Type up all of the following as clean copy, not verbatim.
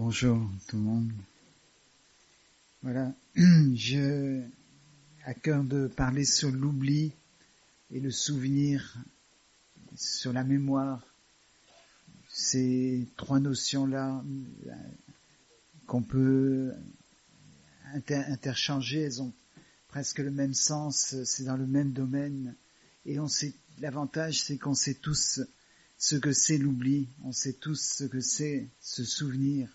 Bonjour tout le monde. Voilà, j'ai à cœur de parler sur l'oubli et le souvenir, sur la mémoire. Ces trois notions-là qu'on peut interchanger, elles ont presque le même sens, c'est dans le même domaine. Et on sait, l'avantage, c'est qu'on sait tous ce que c'est l'oubli, on sait tous ce que c'est se souvenir.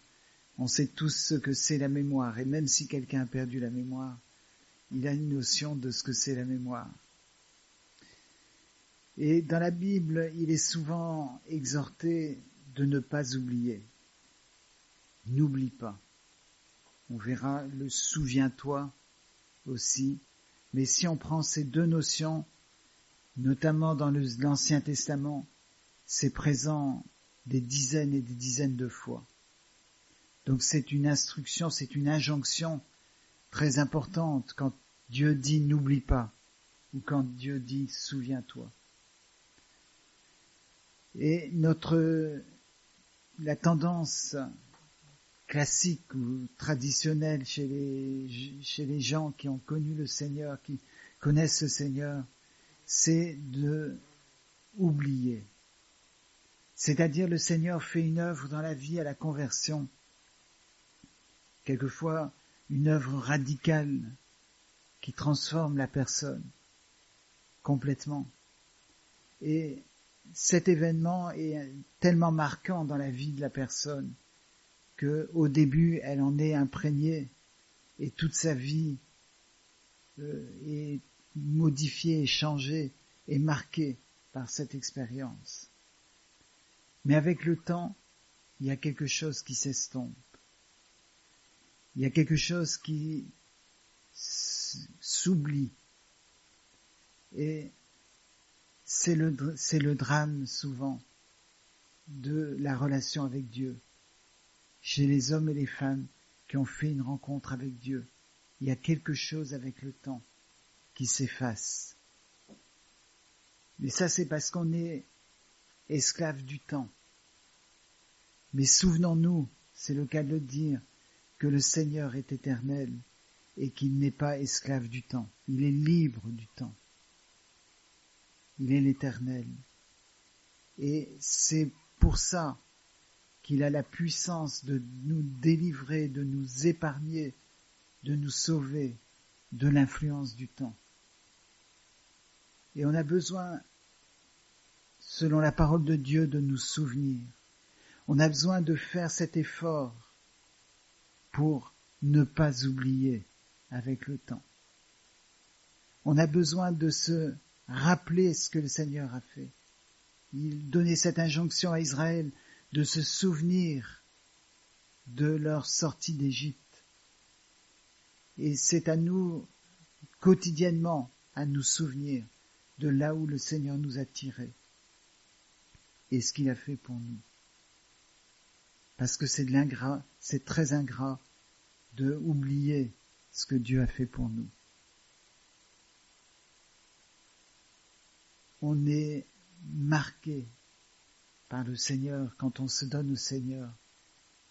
On sait tous ce que c'est la mémoire, et même si quelqu'un a perdu la mémoire, il a une notion de ce que c'est la mémoire. Et dans la Bible, il est souvent exhorté de ne pas oublier. N'oublie pas. On verra le souviens-toi aussi. Mais si on prend ces deux notions, notamment dans l'Ancien Testament, c'est présent des dizaines et des dizaines de fois. Donc c'est une instruction, c'est une injonction très importante quand Dieu dit n'oublie pas ou quand Dieu dit souviens-toi. Et la tendance classique ou traditionnelle chez les gens qui ont connu le Seigneur, qui connaissent le Seigneur, c'est de oublier. C'est-à-dire le Seigneur fait une œuvre dans la vie à la conversion. Quelquefois, une œuvre radicale qui transforme la personne complètement. Et cet événement est tellement marquant dans la vie de la personne que, au début, elle en est imprégnée et toute sa vie est modifiée, et changée et marquée par cette expérience. Mais avec le temps, il y a quelque chose qui s'estompe. Il y a quelque chose qui s'oublie. Et c'est le drame souvent de la relation avec Dieu. Chez les hommes et les femmes qui ont fait une rencontre avec Dieu, il y a quelque chose avec le temps qui s'efface. Mais ça, c'est parce qu'on est esclave du temps. Mais souvenons-nous, c'est le cas de le dire, que le Seigneur est éternel et qu'il n'est pas esclave du temps. Il est libre du temps. Il est l'Éternel. Et c'est pour ça qu'il a la puissance de nous délivrer, de nous épargner, de nous sauver de l'influence du temps. Et on a besoin, selon la parole de Dieu, de nous souvenir. On a besoin de faire cet effort pour ne pas oublier avec le temps. On a besoin de se rappeler ce que le Seigneur a fait. Il donnait cette injonction à Israël de se souvenir de leur sortie d'Égypte. Et c'est à nous, quotidiennement, à nous souvenir de là où le Seigneur nous a tirés et ce qu'il a fait pour nous. Parce que c'est très ingrat de oublier ce que Dieu a fait pour nous. On est marqué par le Seigneur quand on se donne au Seigneur.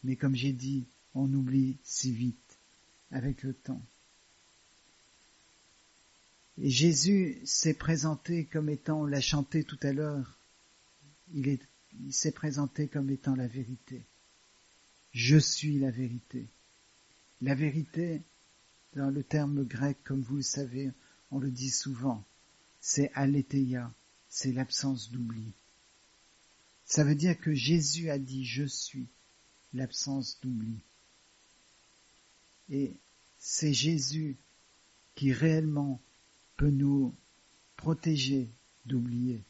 Mais comme j'ai dit, on oublie si vite avec le temps. Et Jésus s'est présenté comme étant, on l'a chanté tout à l'heure, il s'est présenté comme étant la vérité. Je suis la vérité. La vérité, dans le terme grec, comme vous le savez, on le dit souvent, c'est aletheia, c'est l'absence d'oubli. Ça veut dire que Jésus a dit « Je suis » l'absence d'oubli. Et c'est Jésus qui réellement peut nous protéger d'oublier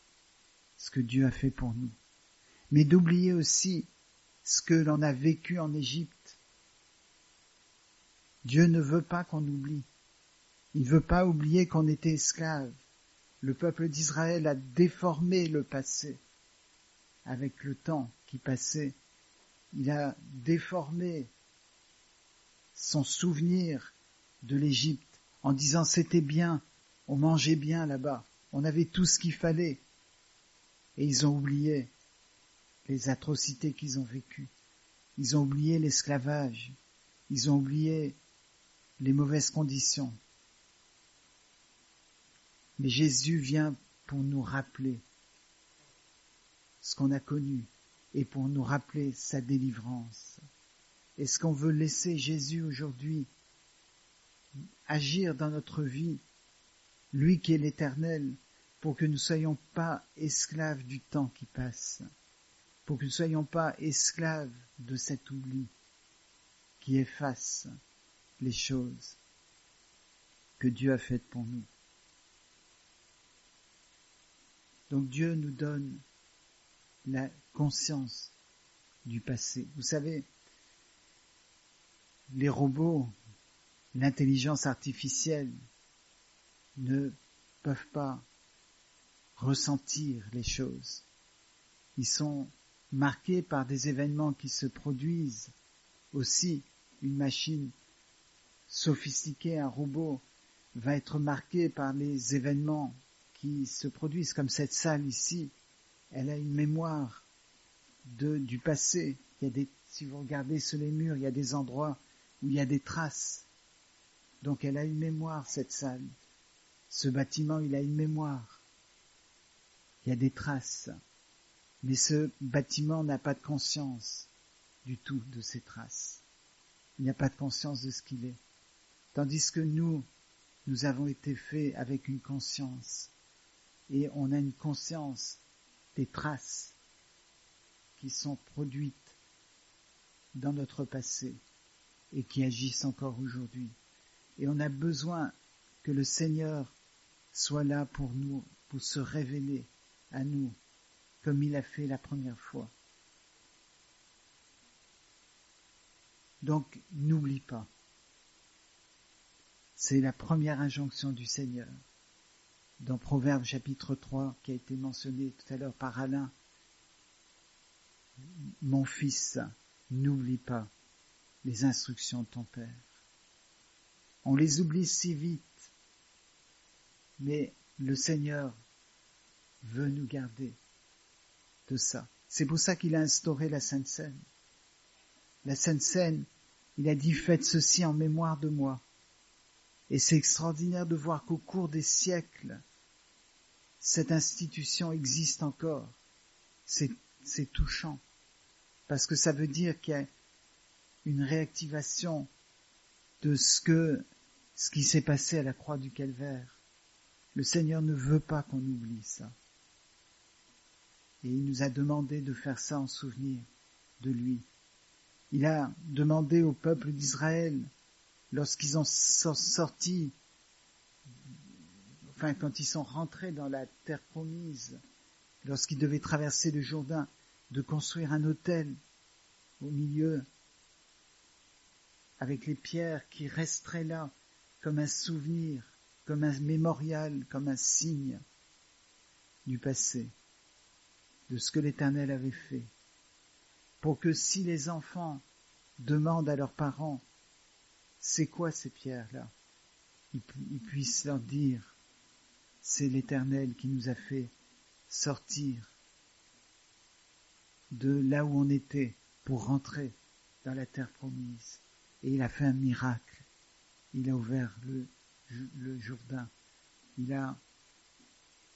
ce que Dieu a fait pour nous, mais d'oublier aussi ce que l'on a vécu en Égypte. Dieu ne veut pas qu'on oublie. Il ne veut pas oublier qu'on était esclave. Le peuple d'Israël a déformé le passé. Avec le temps qui passait, il a déformé son souvenir de l'Égypte en disant c'était bien, on mangeait bien là-bas, on avait tout ce qu'il fallait. Et ils ont oublié les atrocités qu'ils ont vécues. Ils ont oublié l'esclavage. Ils ont oublié les mauvaises conditions. Mais Jésus vient pour nous rappeler ce qu'on a connu et pour nous rappeler sa délivrance. Est-ce qu'on veut laisser Jésus aujourd'hui agir dans notre vie, lui qui est l'Éternel, pour que nous ne soyons pas esclaves du temps qui passe, pour que nous ne soyons pas esclaves de cet oubli qui efface les choses que Dieu a faites pour nous. Donc Dieu nous donne la conscience du passé. Vous savez, les robots, l'intelligence artificielle ne peuvent pas ressentir les choses. Ils sont marqués par des événements qui se produisent. Aussi, une machine sophistiquée, un robot, va être marqué par les événements qui se produisent, comme cette salle ici. Elle a une mémoire du passé. Si vous regardez sur les murs, il y a des endroits où il y a des traces. Donc elle a une mémoire, cette salle. Ce bâtiment, il a une mémoire. Il y a des traces. Mais ce bâtiment n'a pas de conscience du tout de ces traces. Il n'a pas de conscience de ce qu'il est. Tandis que nous avons été faits avec une conscience. Et on a une conscience des traces qui sont produites dans notre passé et qui agissent encore aujourd'hui. Et on a besoin que le Seigneur soit là pour nous, pour se révéler à nous, comme il a fait la première fois. Donc, n'oublie pas. C'est la première injonction du Seigneur. Dans Proverbes chapitre 3, qui a été mentionné tout à l'heure par Alain. Mon fils, n'oublie pas les instructions de ton Père. On les oublie si vite, mais le Seigneur veut nous garder de ça. C'est pour ça qu'il a instauré la Sainte Seine. La Sainte Seine, il a dit, faites ceci en mémoire de moi. Et c'est extraordinaire de voir qu'au cours des siècles, cette institution existe encore. C'est touchant. Parce que ça veut dire qu'il y a une réactivation de ce qui s'est passé à la croix du Calvaire. Le Seigneur ne veut pas qu'on oublie ça. Et il nous a demandé de faire ça en souvenir de lui. Il a demandé au peuple d'Israël, lorsqu'ils ont sorti, quand ils sont rentrés dans la terre promise, lorsqu'ils devaient traverser le Jourdain, de construire un autel au milieu, avec les pierres qui resteraient là, comme un souvenir, comme un mémorial, comme un signe du passé, de ce que l'Éternel avait fait, pour que si les enfants demandent à leurs parents, c'est quoi ces pierres-là, ils puissent leur dire, c'est l'Éternel qui nous a fait sortir de là où on était pour rentrer dans la terre promise. Et il a fait un miracle. Il a ouvert le Jourdain. Il a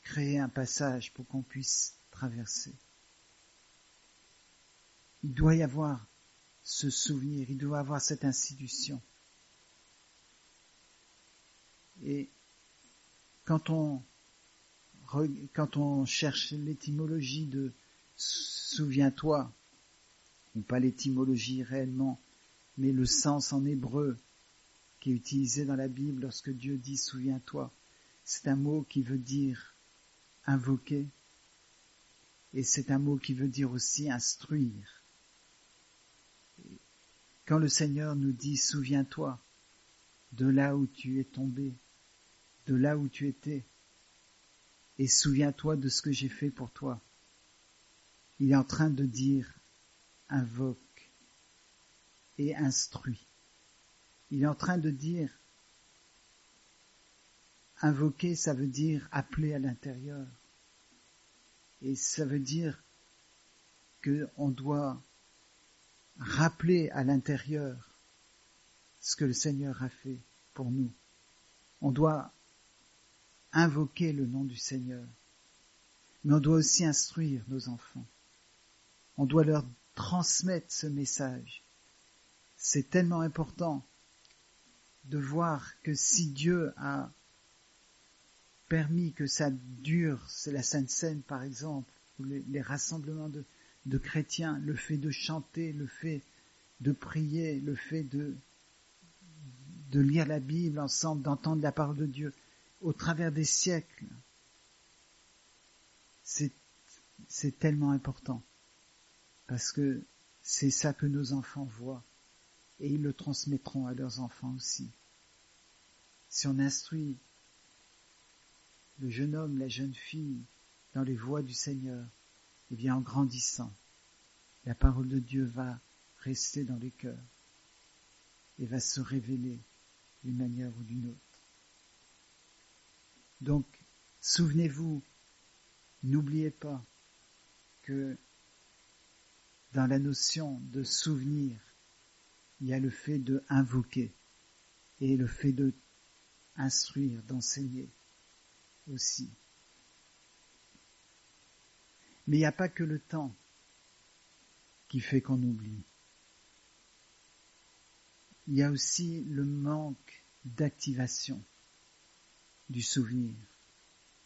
créé un passage pour qu'on puisse traverser. Il doit y avoir ce souvenir, il doit y avoir cette institution. Et quand on cherche l'étymologie de souviens-toi, ou pas l'étymologie réellement, mais le sens en hébreu qui est utilisé dans la Bible lorsque Dieu dit souviens-toi, c'est un mot qui veut dire invoquer, et c'est un mot qui veut dire aussi instruire. Quand le Seigneur nous dit souviens-toi de là où tu es tombé, de là où tu étais, et souviens-toi de ce que j'ai fait pour toi, il est en train de dire invoque et instruis. Il est en train de dire invoquer, ça veut dire appeler à l'intérieur. Et ça veut dire qu'on doit rappeler à l'intérieur ce que le Seigneur a fait pour nous. On doit invoquer le nom du Seigneur, mais on doit aussi instruire nos enfants. On doit leur transmettre ce message. C'est tellement important de voir que si Dieu a permis que ça dure, c'est la Sainte Seine par exemple, ou les rassemblements de chrétiens, le fait de chanter, le fait de prier, le fait de lire la Bible ensemble, d'entendre la parole de Dieu, au travers des siècles, c'est tellement important, parce que c'est ça que nos enfants voient, et ils le transmettront à leurs enfants aussi. Si on instruit le jeune homme, la jeune fille dans les voies du Seigneur, eh bien en grandissant, la parole de Dieu va rester dans les cœurs et va se révéler d'une manière ou d'une autre. Donc, souvenez-vous, n'oubliez pas que dans la notion de souvenir, il y a le fait de invoquer et le fait de instruire, d'enseigner aussi. Mais il n'y a pas que le temps qui fait qu'on oublie. Il y a aussi le manque d'activation du souvenir.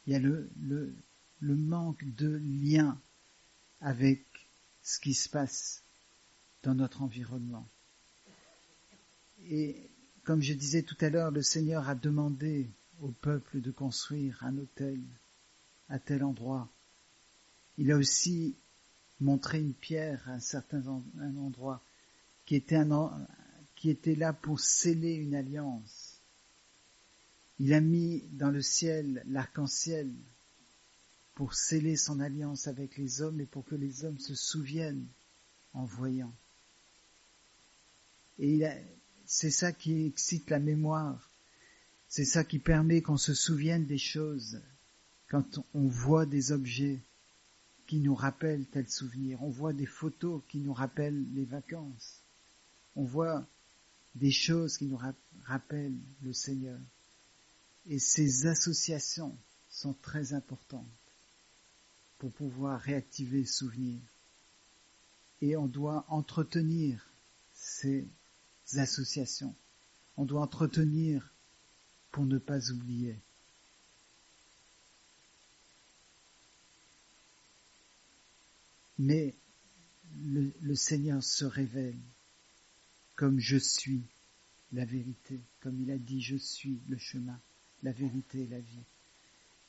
Il y a le manque de lien avec ce qui se passe dans notre environnement. Et comme je disais tout à l'heure, le Seigneur a demandé au peuple de construire un autel à tel endroit. Il a aussi montré une pierre à un endroit qui était là pour sceller une alliance. Il a mis dans le ciel l'arc-en-ciel pour sceller son alliance avec les hommes et pour que les hommes se souviennent en voyant. Et c'est ça qui excite la mémoire. C'est ça qui permet qu'on se souvienne des choses quand on voit des objets qui nous rappellent tel souvenir. On voit des photos qui nous rappellent les vacances. On voit des choses qui nous rappellent le Seigneur. Et ces associations sont très importantes pour pouvoir réactiver le souvenir. Et on doit entretenir ces associations. On doit entretenir pour ne pas oublier. Mais le Seigneur se révèle comme je suis la vérité, comme il a dit, je suis le chemin, la vérité et la vie.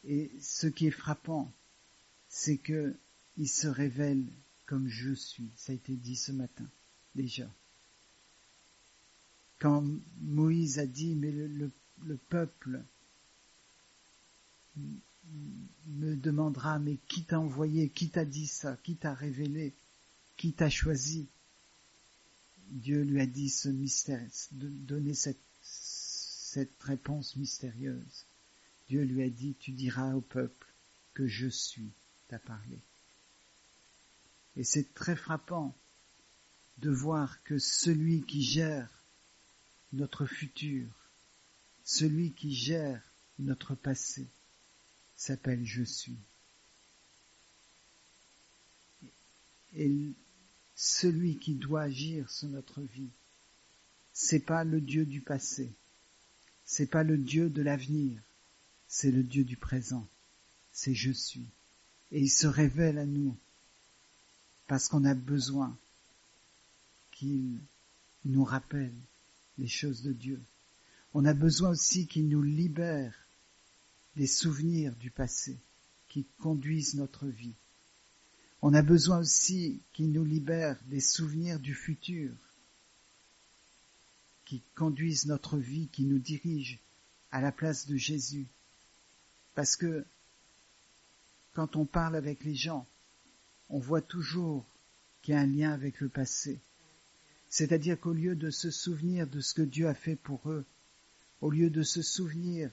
Et ce qui est frappant, c'est que il se révèle comme je suis. Ça a été dit ce matin, déjà. Quand Moïse a dit, mais le peuple me demandera, mais qui t'a envoyé, qui t'a dit ça, qui t'a révélé, qui t'a choisi? Dieu lui a dit ce mystère, de donner cette réponse mystérieuse. Dieu lui a dit, tu diras au peuple que je suis, t'a parlé. Et c'est très frappant de voir que celui qui gère notre futur, celui qui gère notre passé, s'appelle je suis. Et celui qui doit agir sur notre vie, c'est pas le Dieu du passé, c'est pas le Dieu de l'avenir, c'est le Dieu du présent, c'est je suis. Et il se révèle à nous parce qu'on a besoin qu'il nous rappelle les choses de Dieu. On a besoin aussi qu'il nous libère des souvenirs du passé qui conduisent notre vie. On a besoin aussi qu'il nous libère des souvenirs du futur qui conduisent notre vie, qui nous dirigent à la place de Jésus. Parce que quand on parle avec les gens, on voit toujours qu'il y a un lien avec le passé. C'est-à-dire qu'au lieu de se souvenir de ce que Dieu a fait pour eux, au lieu de se souvenir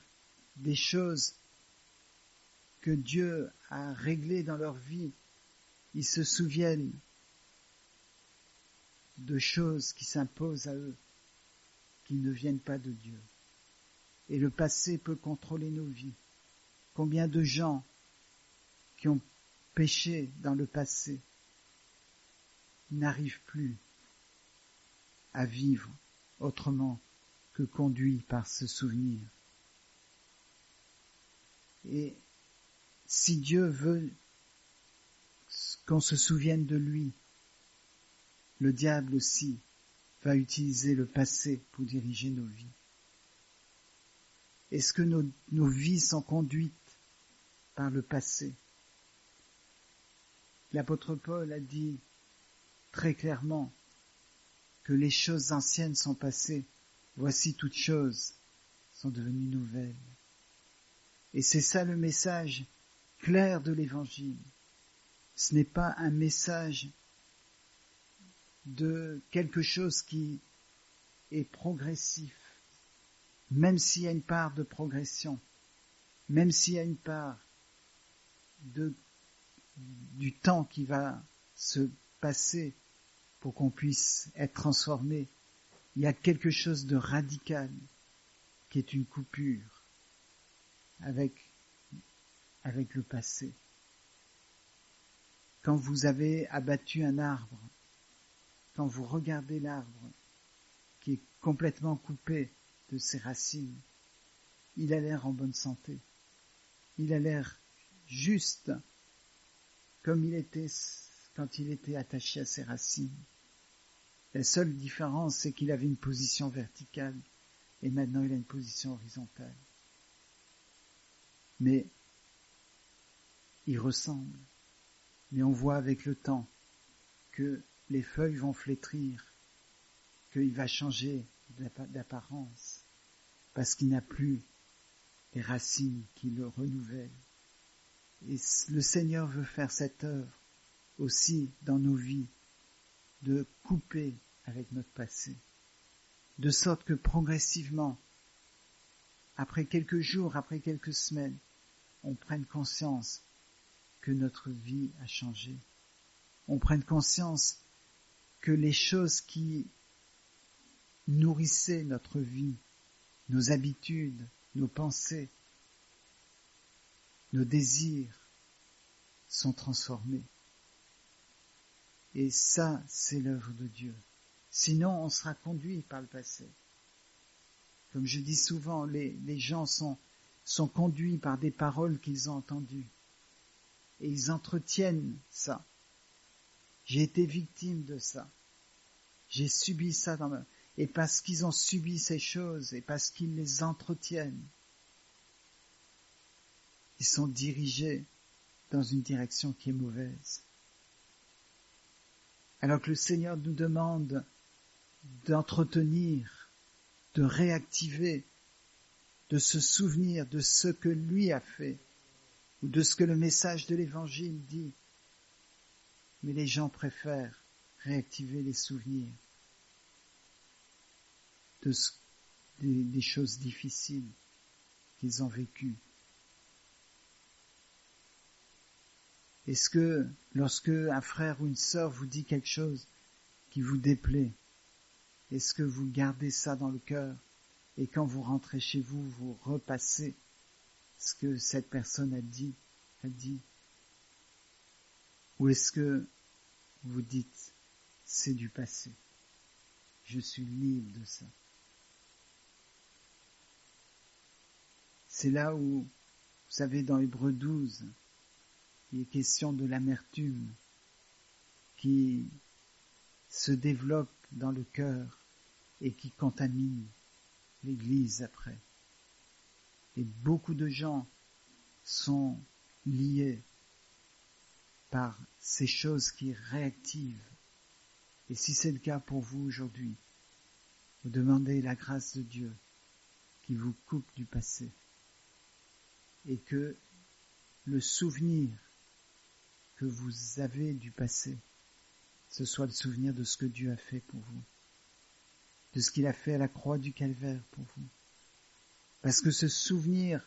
des choses que Dieu a réglées dans leur vie, ils se souviennent de choses qui s'imposent à eux, qui ne viennent pas de Dieu. Et le passé peut contrôler nos vies. Combien de gens qui ont péché dans le passé n'arrivent plus à vivre autrement que conduits par ce souvenir. Et si Dieu veut qu'on se souvienne de lui, le diable aussi va utiliser le passé pour diriger nos vies. Est-ce que nos vies sont conduites par le passé? L'apôtre Paul a dit très clairement que les choses anciennes sont passées, voici toutes choses sont devenues nouvelles. Et c'est ça le message clair de l'Évangile. Ce n'est pas un message de quelque chose qui est progressif, même s'il y a une part de progression, même s'il y a une part du temps qui va se passer pour qu'on puisse être transformé, il y a quelque chose de radical qui est une coupure avec le passé. Quand vous avez abattu un arbre, quand vous regardez l'arbre qui est complètement coupé de ses racines, il a l'air en bonne santé. Il a l'air juste comme il était quand il était attaché à ses racines. La seule différence, c'est qu'il avait une position verticale et maintenant il a une position horizontale. Mais il ressemble. Mais on voit avec le temps que les feuilles vont flétrir, qu'il va changer d'apparence, parce qu'il n'a plus les racines qui le renouvellent. Et le Seigneur veut faire cette œuvre aussi dans nos vies, de couper avec notre passé, de sorte que progressivement, après quelques jours, après quelques semaines, on prenne conscience que notre vie a changé. On prenne conscience que les choses qui nourrissaient notre vie, nos habitudes, nos pensées, nos désirs sont transformés. Et ça, c'est l'œuvre de Dieu. Sinon, on sera conduit par le passé. Comme je dis souvent, les gens sont conduits par des paroles qu'ils ont entendues. Et ils entretiennent ça. J'ai été victime de ça. J'ai subi ça et parce qu'ils ont subi ces choses et parce qu'ils les entretiennent, ils sont dirigés dans une direction qui est mauvaise. Alors que le Seigneur nous demande d'entretenir, de réactiver, de se souvenir de ce que lui a fait, ou de ce que le message de l'Évangile dit. Mais les gens préfèrent réactiver les souvenirs des choses difficiles qu'ils ont vécues. Est-ce que lorsque un frère ou une sœur vous dit quelque chose qui vous déplaît, est-ce que vous gardez ça dans le cœur et quand vous rentrez chez vous, vous repassez ce que cette personne a dit? Ou est-ce que vous dites, c'est du passé, je suis libre de ça? C'est là où, vous savez, dans Hébreux 12, il est question de l'amertume qui se développe dans le cœur et qui contamine l'Église après. Et beaucoup de gens sont liés par ces choses qui réactivent. Et si c'est le cas pour vous aujourd'hui, vous demandez la grâce de Dieu qui vous coupe du passé et que le souvenir que vous avez du passé, ce soit le souvenir de ce que Dieu a fait pour vous, de ce qu'il a fait à la croix du Calvaire pour vous. Parce que ce souvenir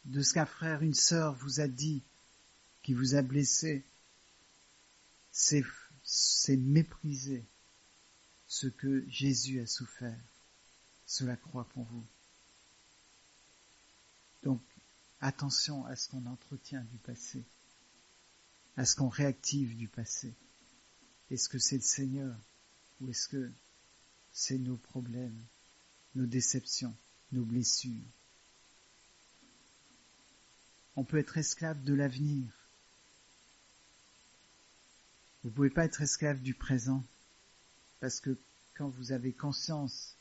de ce qu'un frère, une sœur vous a dit, qui vous a blessé, c'est méprisé ce que Jésus a souffert sur la croix pour vous. Donc, attention à ce qu'on entretient du passé, à ce qu'on réactive du passé. Est-ce que c'est le Seigneur ou est-ce que c'est nos problèmes, nos déceptions, nos blessures? On peut être esclave de l'avenir. Vous ne pouvez pas être esclave du présent, parce que quand vous avez conscience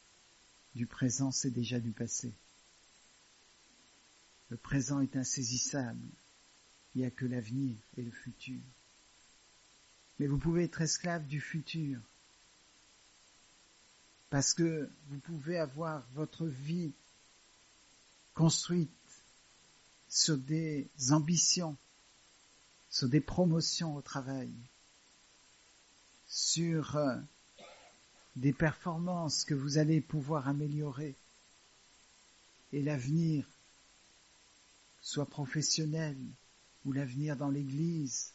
du présent, c'est déjà du passé. Le présent est insaisissable. Il n'y a que l'avenir et le futur. Mais vous pouvez être esclave du futur, parce que vous pouvez avoir votre vie construite sur des ambitions, sur des promotions au travail, sur des performances que vous allez pouvoir améliorer, et l'avenir, soit professionnel, ou l'avenir dans l'Église,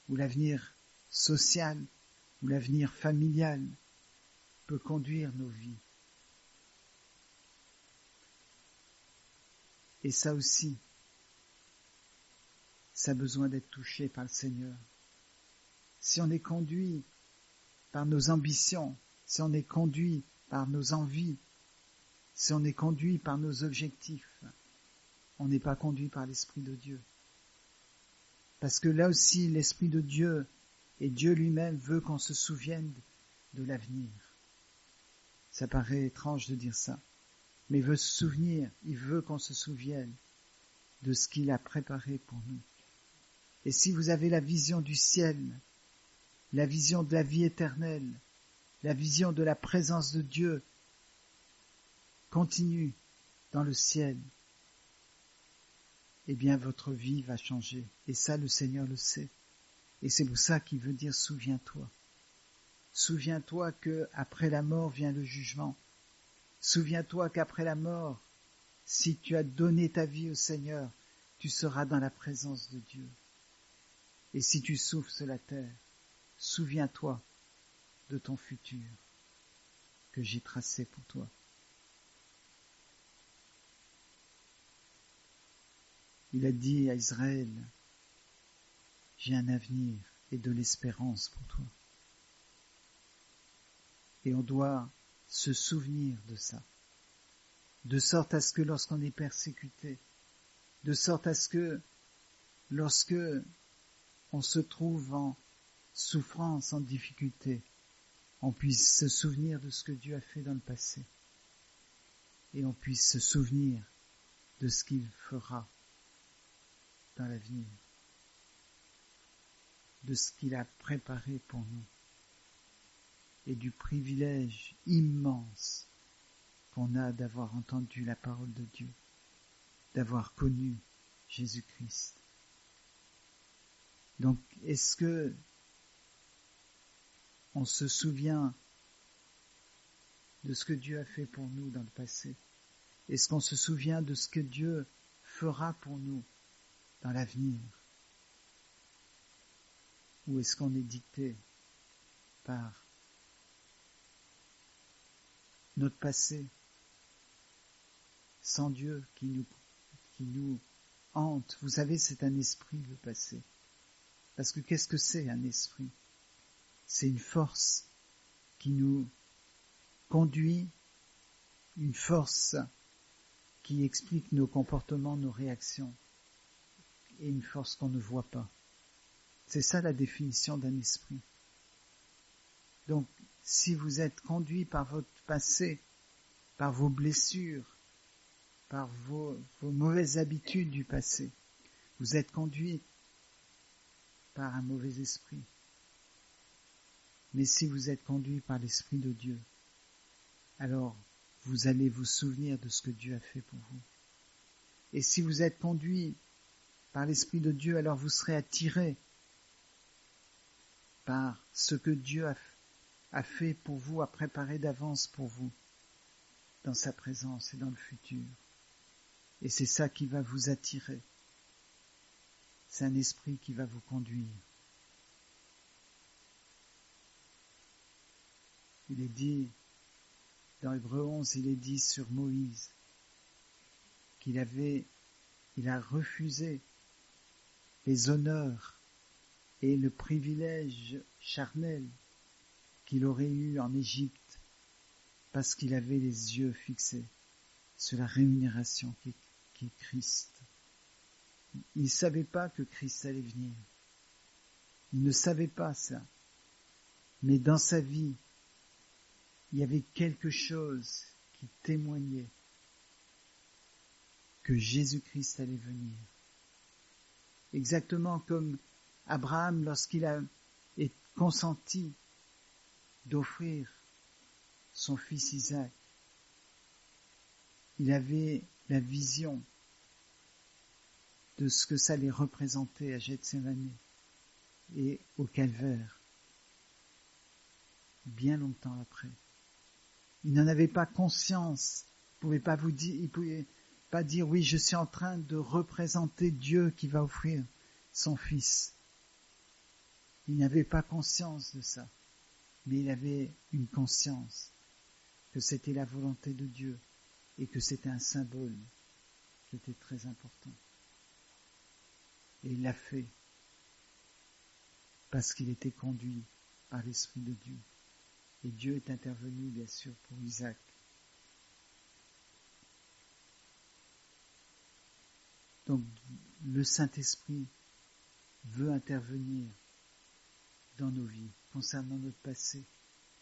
ou l'avenir social, ou l'avenir familial, peut conduire nos vies. Et ça aussi, ça a besoin d'être touché par le Seigneur. Si on est conduit par nos ambitions, si on est conduit par nos envies, si on est conduit par nos objectifs, on n'est pas conduit par l'Esprit de Dieu. Parce que là aussi, l'Esprit de Dieu et Dieu lui-même veut qu'on se souvienne de l'avenir. Ça paraît étrange de dire ça, mais il veut se souvenir, il veut qu'on se souvienne de ce qu'il a préparé pour nous. Et si vous avez la vision du ciel, la vision de la vie éternelle, la vision de la présence de Dieu continue dans le ciel, eh bien votre vie va changer. Et ça, le Seigneur le sait. Et c'est pour ça qu'il veut dire souviens-toi. Souviens-toi qu'après la mort vient le jugement. Souviens-toi qu'après la mort, si tu as donné ta vie au Seigneur, tu seras dans la présence de Dieu. Et si tu souffres sur la terre, souviens-toi de ton futur que j'ai tracé pour toi. Il a dit à Israël, j'ai un avenir et de l'espérance pour toi. Et on doit se souvenir de ça, de sorte à ce que lorsqu'on est persécuté, de sorte à ce que lorsque on se trouve en souffrance, en difficulté, on puisse se souvenir de ce que Dieu a fait dans le passé et on puisse se souvenir de ce qu'il fera dans l'avenir, de ce qu'il a préparé pour nous et du privilège immense qu'on a d'avoir entendu la parole de Dieu, d'avoir connu Jésus-Christ. Donc, est-ce que on se souvient de ce que Dieu a fait pour nous dans le passé? Est-ce qu'on se souvient de ce que Dieu fera pour nous dans l'avenir? Ou est-ce qu'on est dicté par notre passé, sans Dieu qui nous hante? Vous savez, c'est un esprit, le passé. Parce que qu'est-ce que c'est un esprit? C'est une force qui nous conduit, une force qui explique nos comportements, nos réactions, et une force qu'on ne voit pas. C'est ça la définition d'un esprit. Donc, si vous êtes conduit par votre passé, par vos blessures, par vos mauvaises habitudes du passé, vous êtes conduit par un mauvais esprit. Mais si vous êtes conduit par l'Esprit de Dieu, alors vous allez vous souvenir de ce que Dieu a fait pour vous. Et si vous êtes conduit par l'Esprit de Dieu, alors vous serez attiré par ce que Dieu a fait pour vous, a préparé d'avance pour vous, dans sa présence et dans le futur. Et c'est ça qui va vous attirer. C'est un esprit qui va vous conduire. Il est dit, dans Hébreux 11, il est dit sur Moïse il a refusé les honneurs et le privilège charnel qu'il aurait eu en Égypte parce qu'il avait les yeux fixés sur la rémunération qui est Christ. Il ne savait pas que Christ allait venir. Il ne savait pas ça. Mais dans sa vie, il y avait quelque chose qui témoignait que Jésus-Christ allait venir. Exactement comme Abraham, lorsqu'il a consenti d'offrir son fils Isaac, il avait la vision de ce que ça allait représenter à Gethsémani et au Calvaire, bien longtemps après. Il n'en avait pas conscience, il pouvait pas dire oui, je suis en train de représenter Dieu qui va offrir son fils. Il n'avait pas conscience de ça, mais il avait une conscience que c'était la volonté de Dieu et que c'était un symbole qui était très important. Et il l'a fait parce qu'il était conduit par l'Esprit de Dieu. Et Dieu est intervenu, bien sûr, pour Isaac. Donc, le Saint-Esprit veut intervenir dans nos vies, concernant notre passé,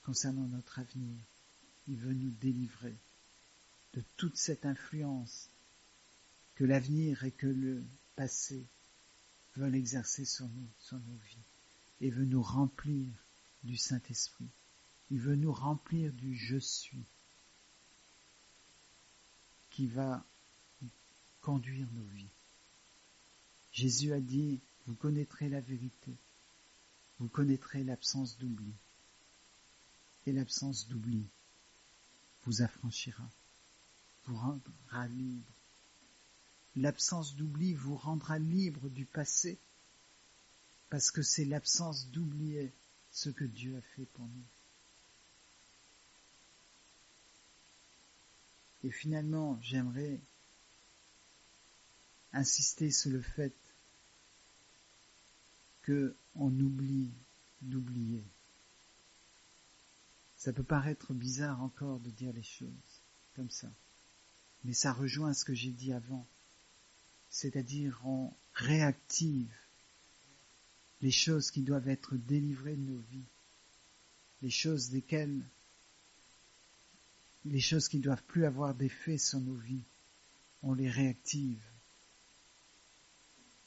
concernant notre avenir. Il veut nous délivrer de toute cette influence que l'avenir et que le passé veulent exercer sur nos vies, et veut nous remplir du Saint-Esprit. Il veut nous remplir du « je suis » qui va conduire nos vies. Jésus a dit, vous connaîtrez la vérité, vous connaîtrez l'absence d'oubli. Et l'absence d'oubli vous affranchira, vous rendra libre. L'absence d'oubli vous rendra libre du passé, parce que c'est l'absence d'oublier ce que Dieu a fait pour nous. Et finalement, j'aimerais insister sur le fait qu'on oublie d'oublier. Ça peut paraître bizarre encore de dire les choses comme ça, mais ça rejoint ce que j'ai dit avant, c'est-à-dire on réactive les choses qui doivent être délivrées de nos vies, les choses qui doivent plus avoir d'effet sur nos vies, on les réactive,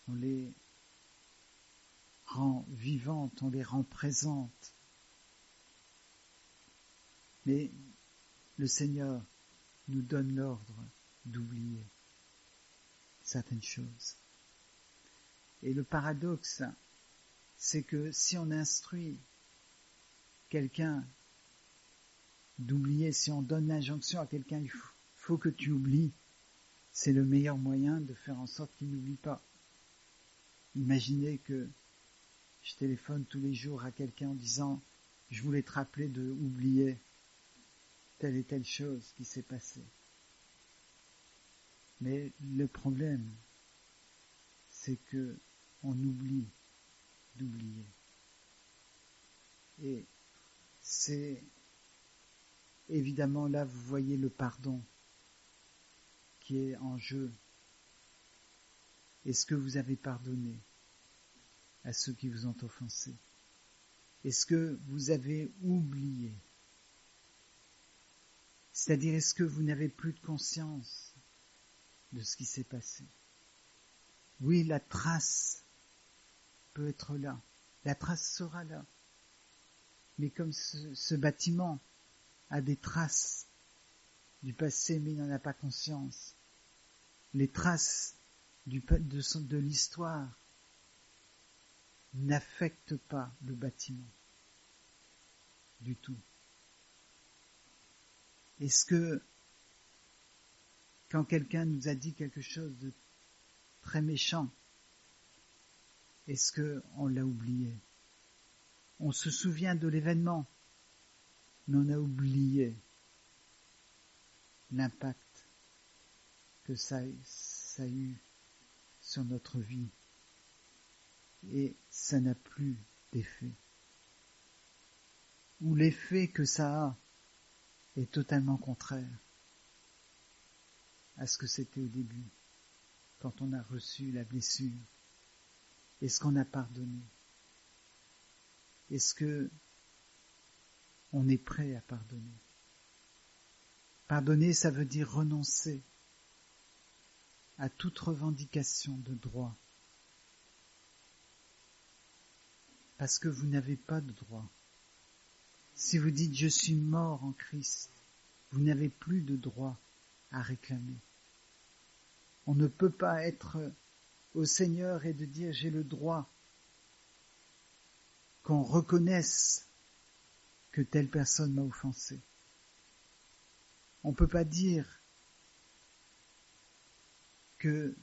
on les rend vivantes, on les rend présentes. Mais le Seigneur nous donne l'ordre d'oublier certaines choses. Et le paradoxe, c'est que si on instruit quelqu'un d'oublier, si on donne l'injonction à quelqu'un, il faut que tu oublies, c'est le meilleur moyen de faire en sorte qu'il n'oublie pas. Imaginez que je téléphone tous les jours à quelqu'un en disant « Je voulais te rappeler de oublier telle et telle chose qui s'est passée. » Mais le problème, c'est que on oublie d'oublier. Et c'est évidemment là, vous voyez le pardon qui est en jeu. Est-ce que vous avez pardonné à ceux qui vous ont offensé? Est-ce que vous avez oublié? C'est-à-dire, est-ce que vous n'avez plus de conscience de ce qui s'est passé? Oui, la trace peut être là. La trace sera là. Mais comme ce bâtiment a des traces du passé, mais il n'en a pas conscience, les traces de l'histoire n'affectent pas le bâtiment du tout. Est-ce que quand quelqu'un nous a dit quelque chose de très méchant, est-ce qu'on l'a oublié? On se souvient de l'événement, mais on a oublié l'impact que ça a eu sur notre vie. Et ça n'a plus d'effet. Ou l'effet que ça a est totalement contraire à ce que c'était au début, quand on a reçu la blessure. Est-ce qu'on a pardonné? Est-ce que on est prêt à pardonner? Pardonner, ça veut dire renoncer à toute revendication de droit. Parce que vous n'avez pas de droit. Si vous dites « je suis mort en Christ », vous n'avez plus de droit à réclamer. On ne peut pas être au Seigneur et de dire « j'ai le droit » qu'on reconnaisse que telle personne m'a offensé. On ne peut pas dire que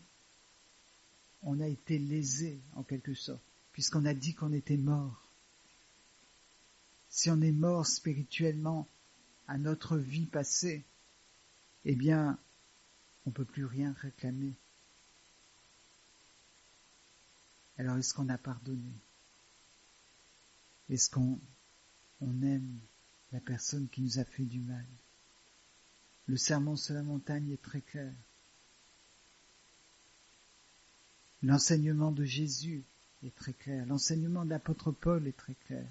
on a été lésé en quelque sorte, puisqu'on a dit qu'on était mort. Si on est mort spirituellement à notre vie passée, eh bien, on ne peut plus rien réclamer. Alors, est-ce qu'on a pardonné? Est-ce qu'on aime la personne qui nous a fait du mal? Le sermon sur la montagne est très clair. L'enseignement de Jésus est très clair. L'enseignement de l'apôtre Paul est très clair.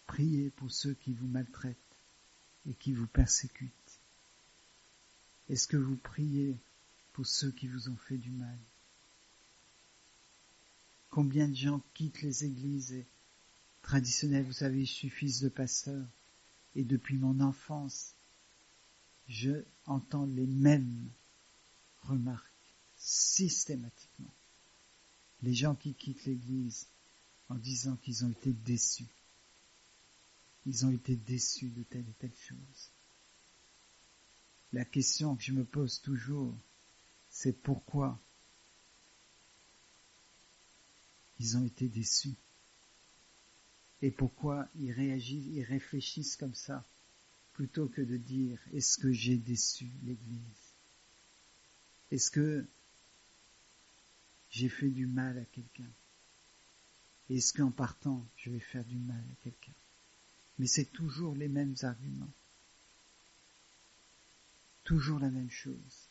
Priez pour ceux qui vous maltraitent et qui vous persécutent. Est-ce que vous priez pour ceux qui vous ont fait du mal? Combien de gens quittent les églises traditionnelles? Vous savez, je suis fils de pasteur et depuis mon enfance, je entends les mêmes remarques systématiquement. Les gens qui quittent l'église en disant qu'ils ont été déçus. Ils ont été déçus de telle et telle chose. La question que je me pose toujours, c'est pourquoi ils ont été déçus et pourquoi ils réagissent, ils réfléchissent comme ça, plutôt que de dire « est-ce que j'ai déçu l'Église? Est-ce que j'ai fait du mal à quelqu'un? Est-ce qu'en partant, je vais faire du mal à quelqu'un ?» Mais c'est toujours les mêmes arguments. Toujours la même chose.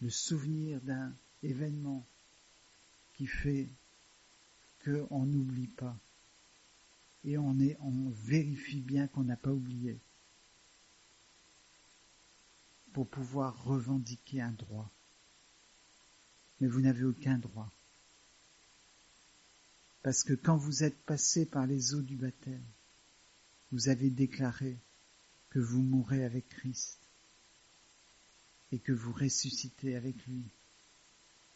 Le souvenir d'un événement qui fait qu'on n'oublie pas. Et on vérifie bien qu'on n'a pas oublié. Pour pouvoir revendiquer un droit. Mais vous n'avez aucun droit. Parce que quand vous êtes passé par les eaux du baptême, vous avez déclaré que vous mourrez avec Christ et que vous ressuscitez avec lui.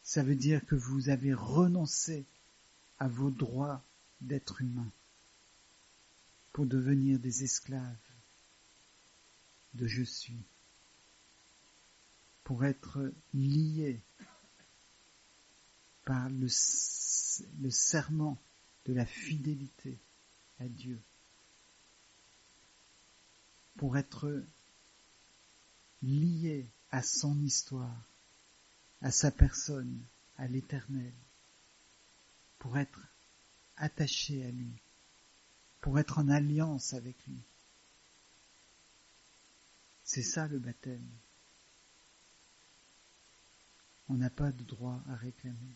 Ça veut dire que vous avez renoncé à vos droits d'être humain pour devenir des esclaves de je suis, pour être liés par le serment de la fidélité à Dieu, pour être liés à son histoire, à sa personne, à l'Éternel, pour être attachés à lui, pour être en alliance avec lui. C'est ça le baptême. On n'a pas de droit à réclamer.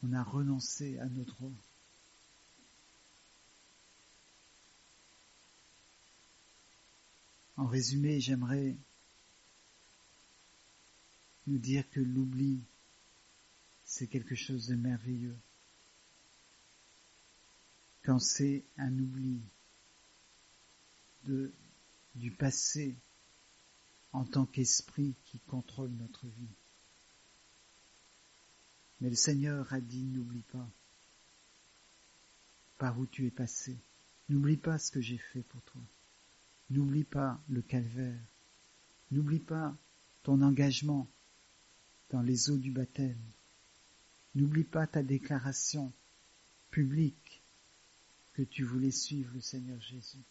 On a renoncé à nos droits. En résumé, j'aimerais nous dire que l'oubli, c'est quelque chose de merveilleux. Quand c'est un oubli du passé en tant qu'esprit qui contrôle notre vie. Mais le Seigneur a dit, n'oublie pas par où tu es passé. N'oublie pas ce que j'ai fait pour toi. N'oublie pas le calvaire. N'oublie pas ton engagement dans les eaux du baptême. N'oublie pas ta déclaration publique que tu voulais suivre le Seigneur Jésus.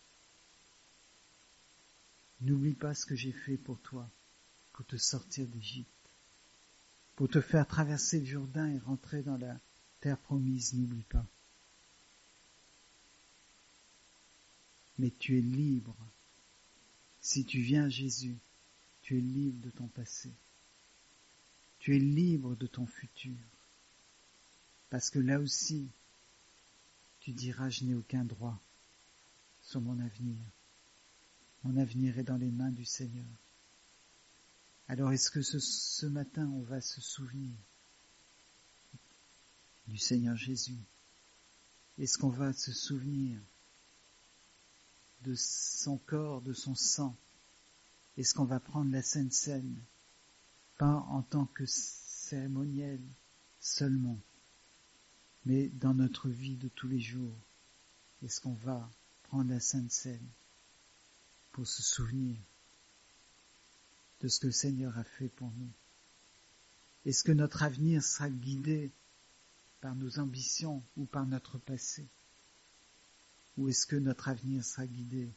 N'oublie pas ce que j'ai fait pour toi, pour te sortir d'Égypte, pour te faire traverser le Jourdain et rentrer dans la terre promise. N'oublie pas. Mais tu es libre. Si tu viens à Jésus, tu es libre de ton passé. Tu es libre de ton futur. Parce que là aussi, tu diras, je n'ai aucun droit sur mon avenir. Mon avenir est dans les mains du Seigneur. Alors est-ce que ce matin, on va se souvenir du Seigneur Jésus? Est-ce qu'on va se souvenir de son corps, de son sang? Est-ce qu'on va prendre la Sainte Seine, pas en tant que cérémoniel seulement, mais dans notre vie de tous les jours? Est-ce qu'on va prendre la Sainte Seine pour se souvenir de ce que le Seigneur a fait pour nous? Est-ce que notre avenir sera guidé par nos ambitions ou par notre passé? Ou est-ce que notre avenir sera guidé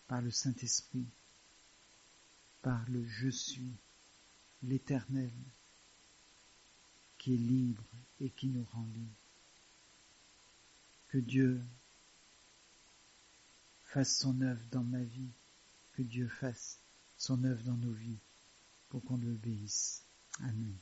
par le Saint-Esprit, par le Je suis, l'Éternel, qui est libre et qui nous rend libres? Que Dieu fasse son œuvre dans ma vie, que Dieu fasse son œuvre dans nos vies, pour qu'on lui obéisse. Amen.